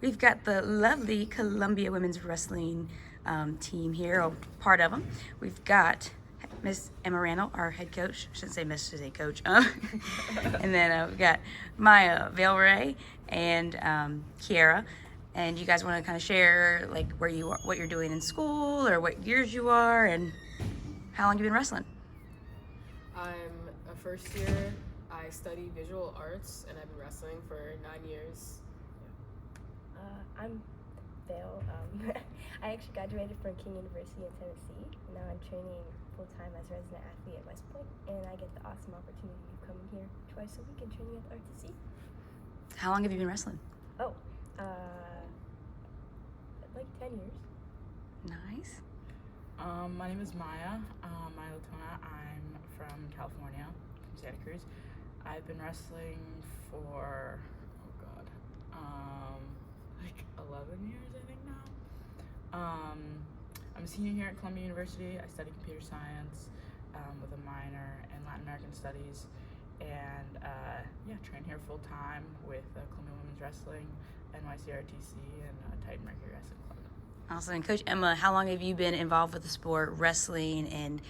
we've got the lovely Columbia Women's Wrestling team here, or part of them. We've got Miss Emma Randall, our head coach. I shouldn't say Miss, she's a coach. And then we've got Maya, Vayle-Rae, and Kiara. And you guys want to kind of share like where you are, what you're doing in school, or what years you are, and how long you've been wrestling? I'm a first year. I study visual arts, and I've been wrestling for 9 years. I'm Vayle. I actually graduated from King University in Tennessee. Now I'm training full-time as a resident athlete at West Point, and I get the awesome opportunity of coming here twice a week and training at the RTC. How long have you been wrestling? Oh, like 10 years. Nice. My name is Maya Letona. I'm from California, from Santa Cruz. I've been wrestling for, like 11 years, I think now. I'm a senior here at Columbia University. I study computer science with a minor in Latin American studies, and train here full time with Columbia Women's Wrestling, NYC RTC, and Titan Mercury Wrestling Club. Awesome. And Coach Emma, how long have you been involved with the sport, wrestling and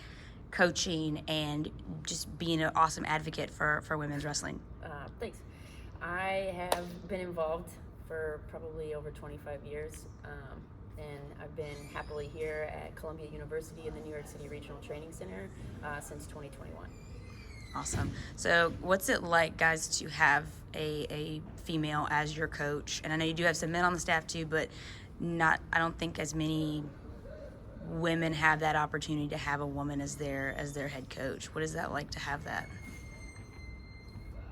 coaching, and just being an awesome advocate for women's wrestling? Thanks. I have been involved for probably over 25 years, and I've been happily here at Columbia University in the New York City Regional Training Center since 2021. Awesome. So what's it like, guys, to have a female as your coach? And I know you do have some men on the staff too, but I don't think as many women have that opportunity to have a woman as their head coach. What is that like to have that?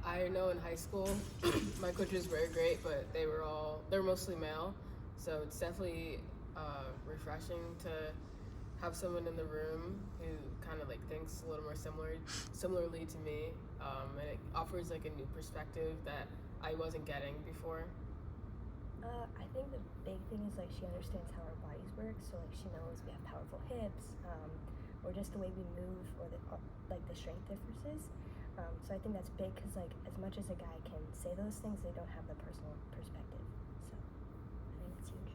I know in high school, my coaches were great, but they're mostly male, so it's definitely refreshing to have someone in the room who kind of like thinks a little more similarly to me, and it offers like a new perspective that I wasn't getting before. I think the big thing is like she understands how our bodies work, so like she knows we have powerful hips, or just the way we move, or the strength differences. So I think that's big because like as much as a guy can say those things, they don't have the personal perspective. So I think it's huge.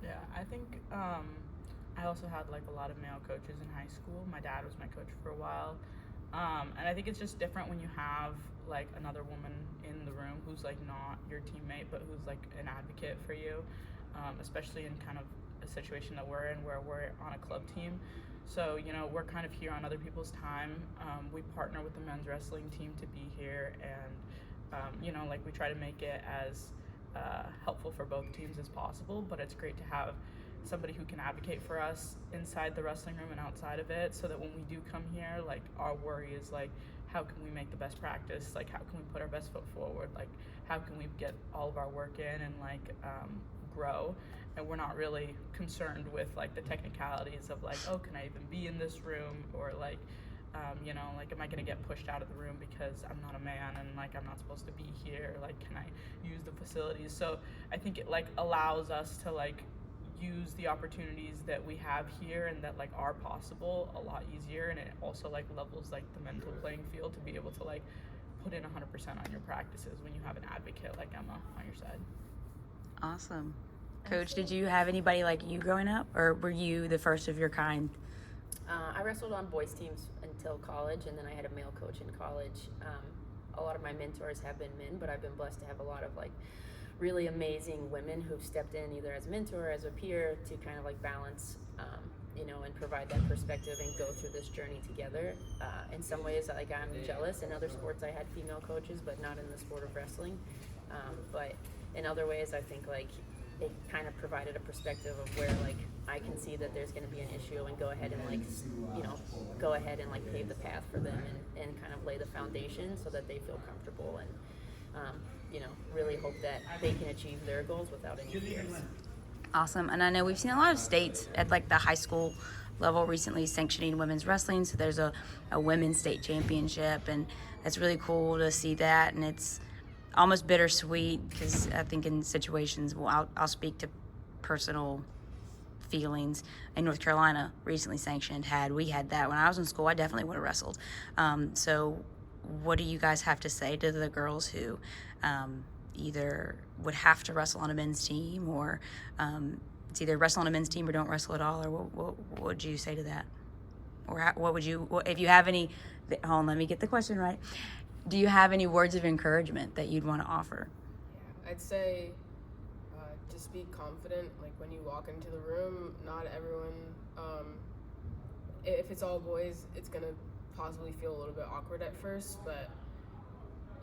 Yeah, I think I also had like a lot of male coaches in high school. My dad was my coach for a while, and I think it's just different when you have like another woman in the room who's like not your teammate but who's like an advocate for you, especially in kind of a situation that we're in where we're on a club team. So, we're kind of here on other people's time. We partner with the men's wrestling team to be here, and, like we try to make it as helpful for both teams as possible, but it's great to have somebody who can advocate for us inside the wrestling room and outside of it, so that when we do come here, like our worry is like, how can we make the best practice? Like, how can we put our best foot forward? Like, how can we get all of our work in and like grow? And we're not really concerned with like the technicalities of like, oh, can I even be in this room? Or like, like, am I gonna get pushed out of the room because I'm not a man and like I'm not supposed to be here? Like, can I use the facilities? So I think it like allows us to like use the opportunities that we have here and that like are possible a lot easier, and it also like levels like the mental playing field to be able to like put in 100% on your practices when you have an advocate like Emma on your side. Awesome. Coach, did you have anybody like you growing up, or were you the first of your kind? I wrestled on boys teams until college, and then I had a male coach in college. A lot of my mentors have been men, but I've been blessed to have a lot of like really amazing women who've stepped in either as a mentor or as a peer to kind of like balance, and provide that perspective and go through this journey together. In some ways, like I'm jealous. In other sports, I had female coaches, but not in the sport of wrestling. But in other ways, I think like it kind of provided a perspective of where like I can see that there's going to be an issue and go ahead and like pave the path for them and kind of lay the foundation so that they feel comfortable and really hope that they can achieve their goals without any fears. Awesome. And I know we've seen a lot of states at like the high school level recently sanctioning women's wrestling. So there's a women's state championship, and it's really cool to see that. And it's almost bittersweet because I think in situations, well, I'll speak to personal feelings. In North Carolina, recently sanctioned, we had that when I was in school, I definitely would have wrestled. So what do you guys have to say to the girls who either would have to wrestle on a men's team, or it's either wrestle on a men's team or don't wrestle at all, or what would you say to that? Or what would you, if you have any, hold on, let me get the question right. Do you have any words of encouragement that you'd want to offer? Yeah, I'd say just be confident. Like when you walk into the room, not everyone, if it's all boys, it's going to possibly feel a little bit awkward at first, but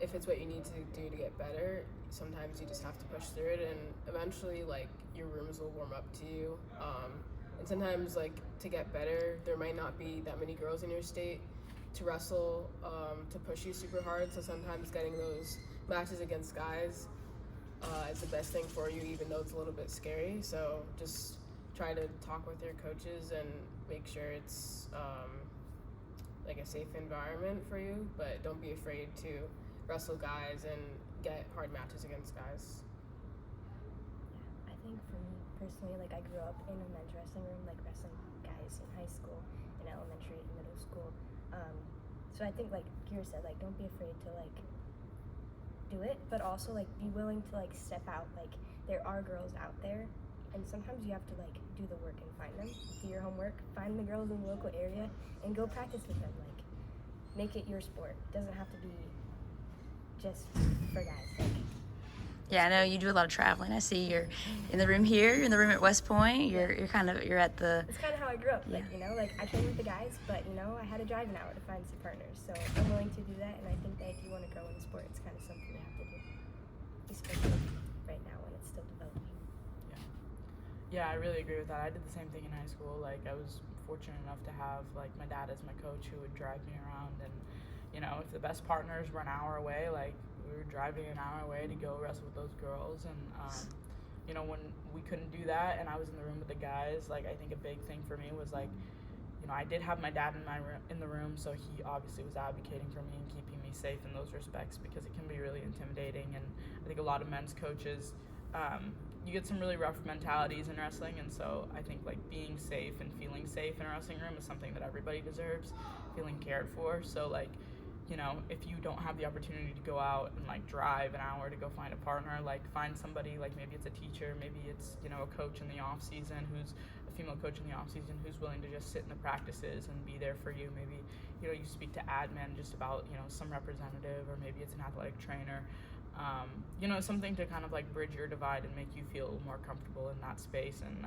if it's what you need to do to get better, sometimes you just have to push through it, and eventually like your rooms will warm up to you. And sometimes like to get better, there might not be that many girls in your state to wrestle to push you super hard, so sometimes getting those matches against guys is the best thing for you, even though it's a little bit scary. So just try to talk with your coaches and make sure it's like a safe environment for you, but don't be afraid to wrestle guys and get hard matches against guys. I think for me personally, like I grew up in a men's wrestling room, like wrestling guys in high school, in elementary, and middle school. So I think like Kira said, like don't be afraid to like do it, but also like be willing to like step out. Like there are girls out there, and sometimes you have to like do the work and find them. Do your homework, find the girls in the local area, and go practice with them. Like make it your sport. It doesn't have to be just for guys. Like, Yeah, I know you do a lot of traveling. I see you're in the room here, you're in the room at West Point. You're at the. it's kind of how I grew up. Like Yeah. you know, like I trained with the guys, but you know I had to drive an hour to find some partners. So I'm willing to do that, and I think that if you want to grow in the sport, it's kind of something you have to do, especially right now when it's still developing. Yeah, I really agree with that. I did the same thing in high school. Like, I was fortunate enough to have, like, my dad as my coach who would drive me around. And, you know, if the best partners were an hour away, like, we were driving an hour away to go wrestle with those girls. And, you know, when we couldn't do that and I was in the room with the guys, like, I think a big thing for me was, like, you know, I did have my dad in the room, so he obviously was advocating for me and keeping me safe in those respects, because it can be really intimidating. And I think a lot of men's coaches, you get some really rough mentalities in wrestling, and so I think like being safe and feeling safe in a wrestling room is something that everybody deserves, feeling cared for. So like, you know, if you don't have the opportunity to go out and like drive an hour to go find a partner, like find somebody, like maybe it's a teacher, maybe it's, you know, a coach in the off season, who's a female coach in the off season, who's willing to just sit in the practices and be there for you. Maybe, you know, you speak to admin just about, you know, some representative, or maybe it's an athletic trainer. You know, something to kind of like bridge your divide and make you feel more comfortable in that space, and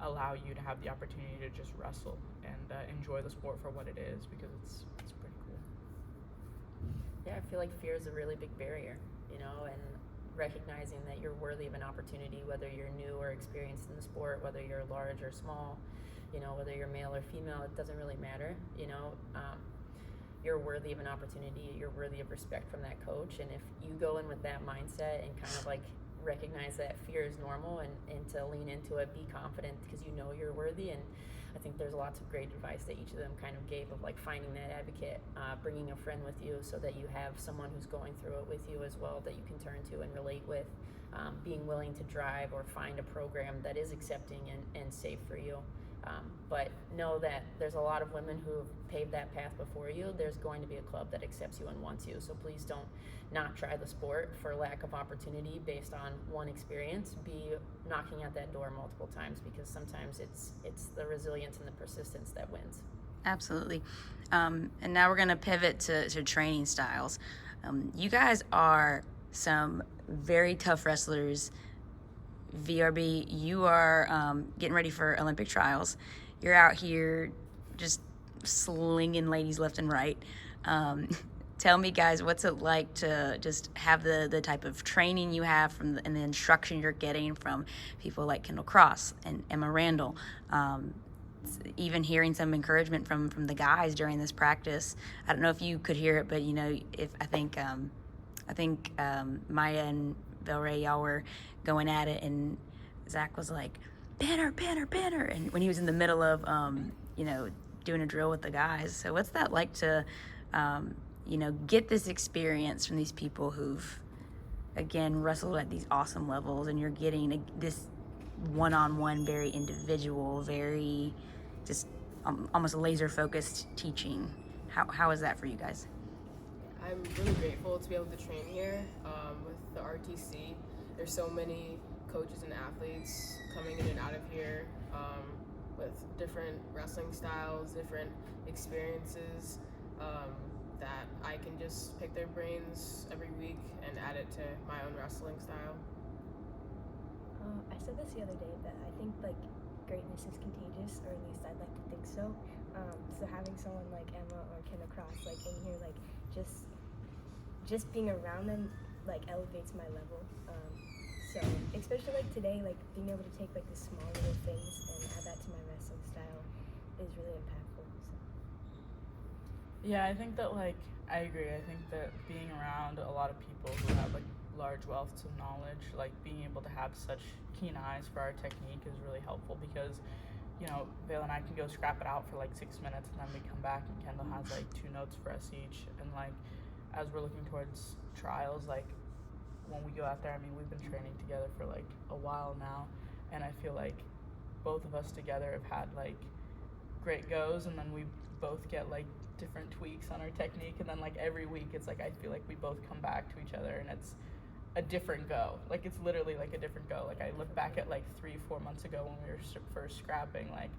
allow you to have the opportunity to just wrestle and enjoy the sport for what it is, because it's pretty cool. Yeah, I feel like fear is a really big barrier, you know, and recognizing that you're worthy of an opportunity, whether you're new or experienced in the sport, whether you're large or small, you know, whether you're male or female, it doesn't really matter, you know. You're worthy of an opportunity, you're worthy of respect from that coach, and if you go in with that mindset and kind of like recognize that fear is normal, and to lean into it, be confident because you know you're worthy. And I think there's lots of great advice that each of them kind of gave of like finding that advocate, bringing a friend with you so that you have someone who's going through it with you as well that you can turn to and relate with, being willing to drive or find a program that is accepting and safe for you. But know that there's a lot of women who have paved that path before you. There's going to be a club that accepts you and wants you. So please don't not try the sport for lack of opportunity based on one experience. Be knocking at that door multiple times, because sometimes it's the resilience and the persistence that wins. Absolutely. And now we're going to pivot to training styles. You guys are some very tough wrestlers. VRB, you are getting ready for Olympic trials. You're out here just slinging ladies left and right. Tell me, guys, what's it like to just have the type of training you have and the instruction you're getting from people like Kendall Cross and Emma Randall? Even hearing some encouragement from the guys during this practice. I don't know if you could hear it, but you know, I think Maya and Vayle-Rae, y'all were going at it, and Zach was like, pin her, and when he was in the middle of you know, doing a drill with the guys. So what's that like to you know, get this experience from these people who've again wrestled at these awesome levels, and you're getting this one-on-one, very individual, very just almost laser focused teaching? How is that for you guys? I'm really grateful to be able to train here with the RTC. There's so many coaches and athletes coming in and out of here with different wrestling styles, different experiences that I can just pick their brains every week and add it to my own wrestling style. I said this the other day that I think like greatness is contagious, or at least I'd like to think so. So having someone like Emma or Kim across like in here, like just being around them like elevates my level. So especially like today, like being able to take like the small little things and add that to my wrestling style is really impactful. So. Yeah, I think that like I agree. I think that being around a lot of people who have like large wealths of knowledge, like being able to have such keen eyes for our technique is really helpful because, you know, Vayle and I can go scrap it out for like 6 minutes and then we come back and Kendall has like 2 notes for us each. And like as we're looking towards trials, like when we go out there, I mean, we've been training together for like a while now, and I feel like both of us together have had like great goes, and then we both get like different tweaks on our technique, and then like every week it's like I feel like we both come back to each other and it's a different go. Like it's literally like a different go. Like I look back at like 3-4 months ago when we were first scrapping, like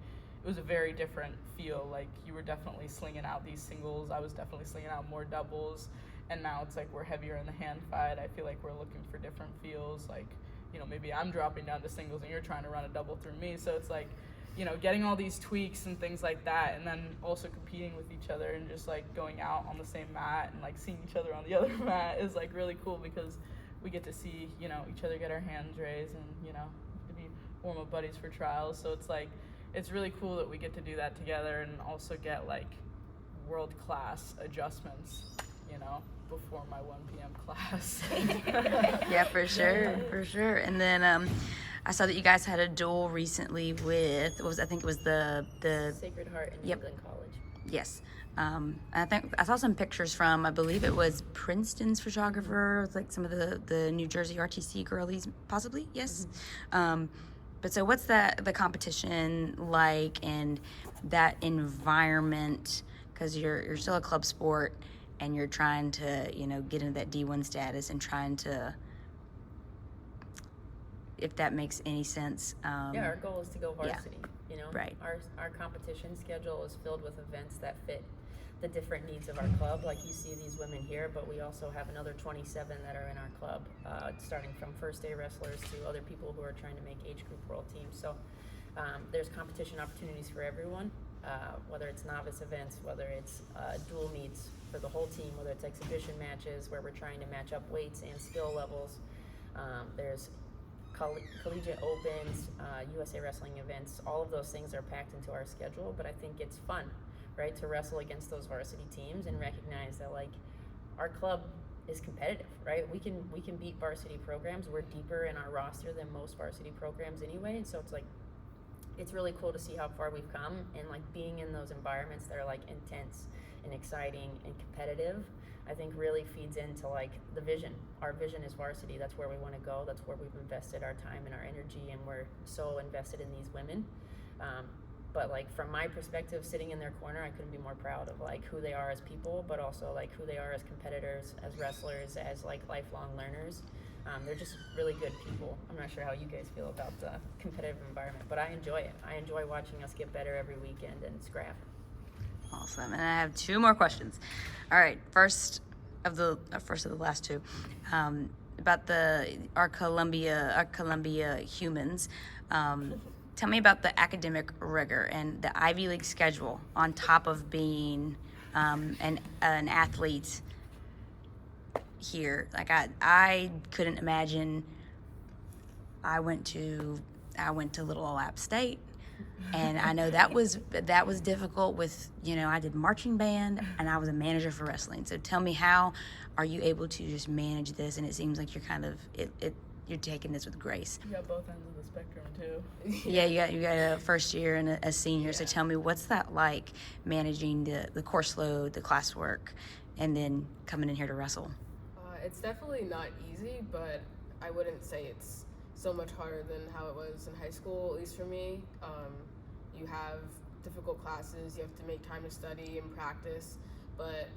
it was a very different feel. Like you were definitely slinging out these singles, I was definitely slinging out more doubles, and now it's like we're heavier in the hand fight. I feel like we're looking for different feels. Like, you know, maybe I'm dropping down to singles and you're trying to run a double through me. So it's like, you know, getting all these tweaks and things like that, and then also competing with each other and just like going out on the same mat and like seeing each other on the other mat is like really cool because we get to see, you know, each other get our hands raised and, you know, to be warm up buddies for trials. So it's like, it's really cool that we get to do that together and also get like world-class adjustments, you know, before my 1 p.m. class. Yeah, for sure. And then I saw that you guys had a duel recently with, I think it was the Sacred Heart in Yep. England College. Yes. I think I saw some pictures from, I believe it was Princeton's photographer, like some of the New Jersey RTC girlies, possibly, yes. But so what's the competition like and that environment, because you're still a club sport and you're trying to, you know, get into that D1 status and trying to, if that makes any sense. Yeah, our goal is to go varsity. You know, Right. Our competition schedule is filled with events that fit the different needs of our club. Like you see these women here, but we also have another 27 that are in our club, starting from first day wrestlers to other people who are trying to make age group world teams. So there's competition opportunities for everyone, whether it's novice events, whether it's dual meets for the whole team, whether it's exhibition matches where we're trying to match up weights and skill levels. There's collegiate opens, USA wrestling events. All of those things are packed into our schedule, but I think it's fun, right, to wrestle against those varsity teams and recognize that like our club is competitive, right? We can beat varsity programs. We're deeper in our roster than most varsity programs anyway, and so it's like it's really cool to see how far we've come, and like being in those environments that are like intense and exciting and competitive, I think really feeds into like the vision. Our vision is varsity. That's where we want to go. That's where we've invested our time and our energy, and we're so invested in these women. But like from my perspective, sitting in their corner, I couldn't be more proud of like who they are as people, but also like who they are as competitors, as wrestlers, as like lifelong learners. They're just really good people. I'm not sure how you guys feel about the competitive environment, but I enjoy it. I enjoy watching us get better every weekend and scrap. Awesome. And I have 2 more questions. All right. First of the last 2, about our Columbia humans. Tell me about the academic rigor and the Ivy League schedule on top of being an athlete here. Like I couldn't imagine. I went to Little Old App State. And I know that was difficult with, you know, I did marching band and I was a manager for wrestling. So tell me, how are you able to just manage this? And it seems like you're kind of, you're taking this with grace. You got both ends of the spectrum too. Yeah, you got a first year and a senior. Yeah. So tell me, what's that like, managing the course load, the classwork, and then coming in here to wrestle? It's definitely not easy, but I wouldn't say it's so much harder than how it was in high school, at least for me. You have difficult classes, you have to make time to study and practice, but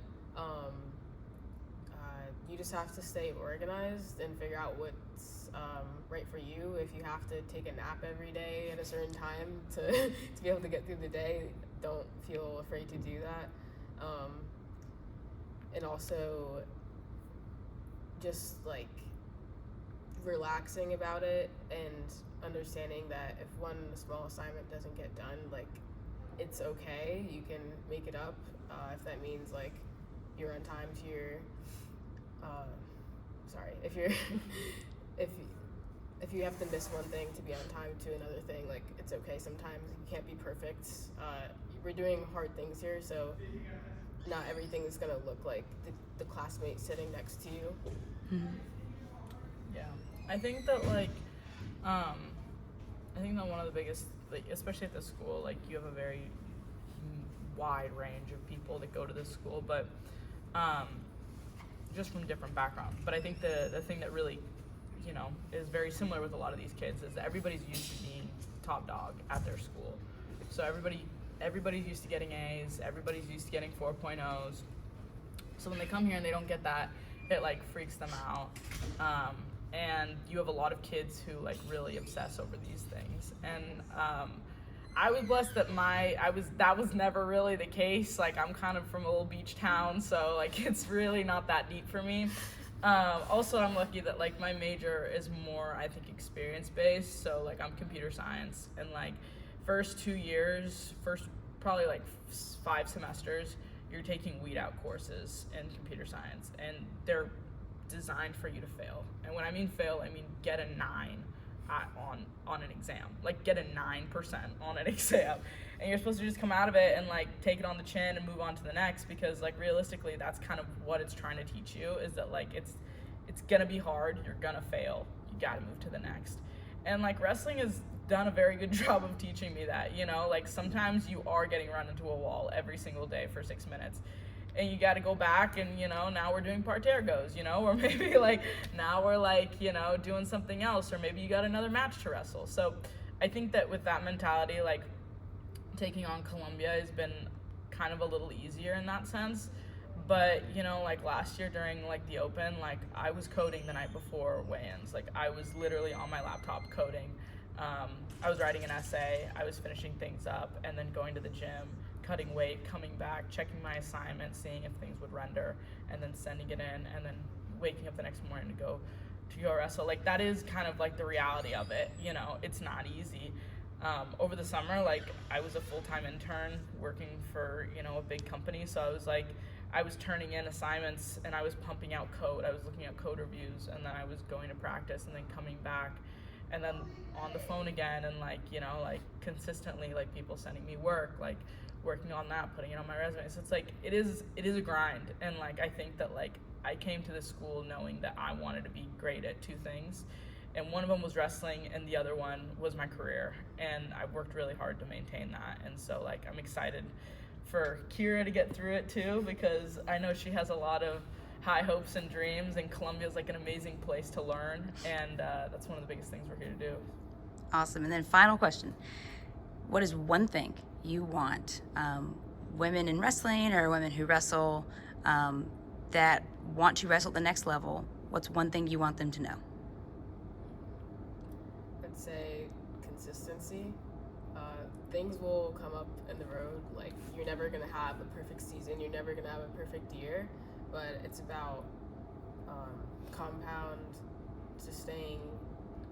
you just have to stay organized and figure out what's right for you. If you have to take a nap every day at a certain time to be able to get through the day, don't feel afraid to do that. And also just like relaxing about it and understanding that if one small assignment doesn't get done, like it's okay, you can make it up. If that means like you're on time to your if you're if you have to miss one thing to be on time to another thing, like it's okay. Sometimes you can't be perfect. We're doing hard things here, so not everything is gonna look like the classmate sitting next to you. Mm-hmm. Yeah, I think that like I think that one of the biggest, like, especially at this school, like you have a very wide range of people that go to this school, but just from different backgrounds. But I think the thing that really, you know, is very similar with a lot of these kids is that everybody's used to being top dog at their school. So everybody's used to getting A's, everybody's used to getting 4.0s. So when they come here and they don't get that, it like freaks them out. And you have a lot of kids who like really obsess over these things. And I was blessed that that was never really the case. Like I'm kind of from a little beach town, so like it's really not that deep for me. Also, I'm lucky that like my major is more, I think, experience based. So like I'm computer science, and like first 2 years, probably like 5 semesters, you're taking weed out courses in computer science, and they're designed for you to fail. And when I mean fail, I mean get a 9 on an exam, like get a 9% on an exam, and you're supposed to just come out of it and like take it on the chin and move on to the next, because like realistically that's kind of what it's trying to teach you, is that like it's gonna be hard, you're gonna fail, you gotta move to the next. And like wrestling has done a very good job of teaching me that, you know, like sometimes you are getting run into a wall every single day for 6 minutes, and you got to go back and, you know, now we're doing partergos, you know, or maybe like now we're like, you know, doing something else, or maybe you got another match to wrestle. So I think that with that mentality, like taking on Columbia has been kind of a little easier in that sense. But, you know, like last year during like the open, like I was coding the night before weigh-ins. Like I was literally on my laptop coding. I was writing an essay, I was finishing things up, and then going to the gym, cutting weight, coming back, checking my assignment, seeing if things would render, and then sending it in, and then waking up the next morning to go wrestle. Like that is kind of like the reality of it, you know, it's not easy. Over the summer, like I was a full-time intern working for, you know, a big company, so I was turning in assignments and I was pumping out code. I was looking at code reviews, and then I was going to practice and then coming back and then on the phone again, and like, you know, like consistently like people sending me work, like working on that, putting it on my resume. So it's like it is a grind. And like I think that like I came to this school knowing that I wanted to be great at 2 things, and one of them was wrestling and the other one was my career, and I've worked really hard to maintain that. And so like I'm excited for Kira to get through it too, because I know she has a lot of high hopes and dreams, and Columbia is like an amazing place to learn, and that's one of the biggest things we're here to do. Awesome. And then final question, what is one thing you want women in wrestling or women who wrestle that want to wrestle at the next level, what's one thing you want them to know? I'd say consistency. Things will come up in the road. Like you're never gonna have a perfect season, you're never gonna have a perfect year, but it's about compound, just staying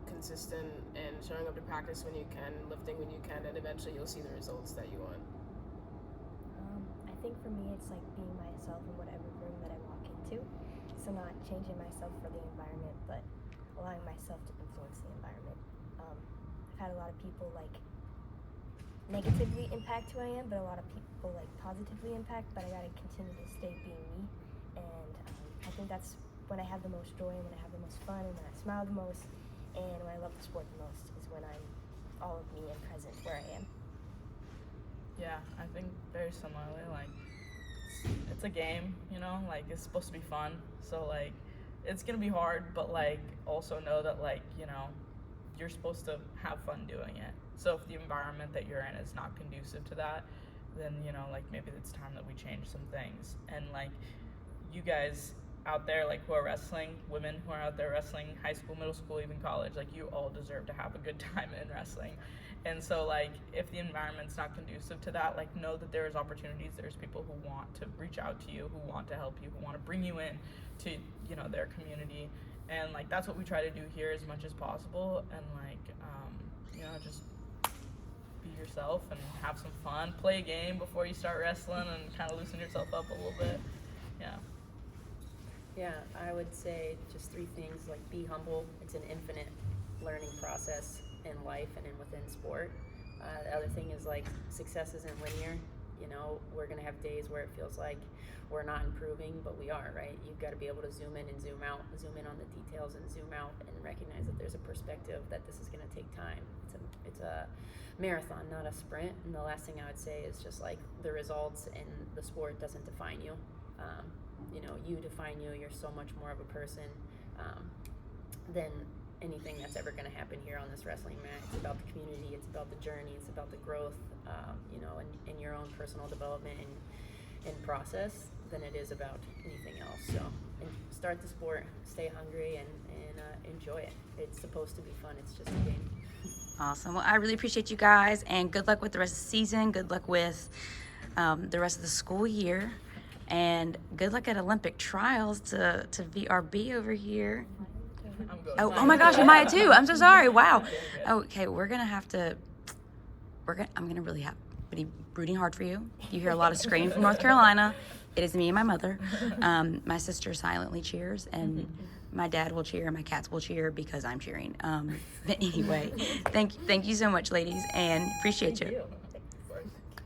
consistent and showing up to practice when you can, lifting when you can, and eventually you'll see the results that you want. I think for me it's like being myself in whatever room that I walk into. So not changing myself for the environment, but allowing myself to influence the environment. I've had a lot of people like negatively impact who I am, but a lot of people like positively impact, but I gotta continue to stay being me. And I think that's when I have the most joy, and when I have the most fun, and when I smile the most, and when I love the sport the most, is when I'm all of me and present where I am. Yeah, I think very similarly, like it's a game, you know, like it's supposed to be fun, so like it's gonna be hard, but like also know that like, you know, you're supposed to have fun doing it. So if the environment that you're in is not conducive to that, then, you know, like maybe it's time that we change some things. And like you guys out there like who are wrestling, women who are out there wrestling, high school, middle school, even college, like you all deserve to have a good time in wrestling. And so like if the environment's not conducive to that, like know that there's opportunities, there's people who want to reach out to you, who want to help you, who want to bring you in to, you know, their community. And like that's what we try to do here as much as possible. And like you know, just be yourself and have some fun, play a game before you start wrestling and kind of loosen yourself up a little bit. Yeah, I would say just 3 things, like be humble. It's an infinite learning process in life and within sport. The other thing is like success isn't linear. You know, we're gonna have days where it feels like we're not improving, but we are, right? You've got to be able to zoom in and zoom out, zoom in on the details and zoom out and recognize that there's a perspective that this is gonna take time. It's a marathon, not a sprint. And the last thing I would say is just like the results and the sport doesn't define you. You know, you define you. You're so much more of a person than anything that's ever going to happen here on this wrestling mat. It's about the community. It's about the journey. It's about the growth, you know, and your own personal development and process than it is about anything else. So start the sport, stay hungry, and enjoy it. It's supposed to be fun. It's just a game. Awesome. Well, I really appreciate you guys, and good luck with the rest of the season. Good luck with the rest of the school year. And good luck at Olympic trials to VRB over here. I'm good. Oh my gosh, and Maya too. I'm so sorry. Wow. Okay, I'm gonna really have to be rooting hard for you. You hear a lot of screaming from North Carolina. It is me and my mother. My sister silently cheers, and my dad will cheer, and my cats will cheer because I'm cheering. But anyway, thank you so much, ladies, and appreciate you.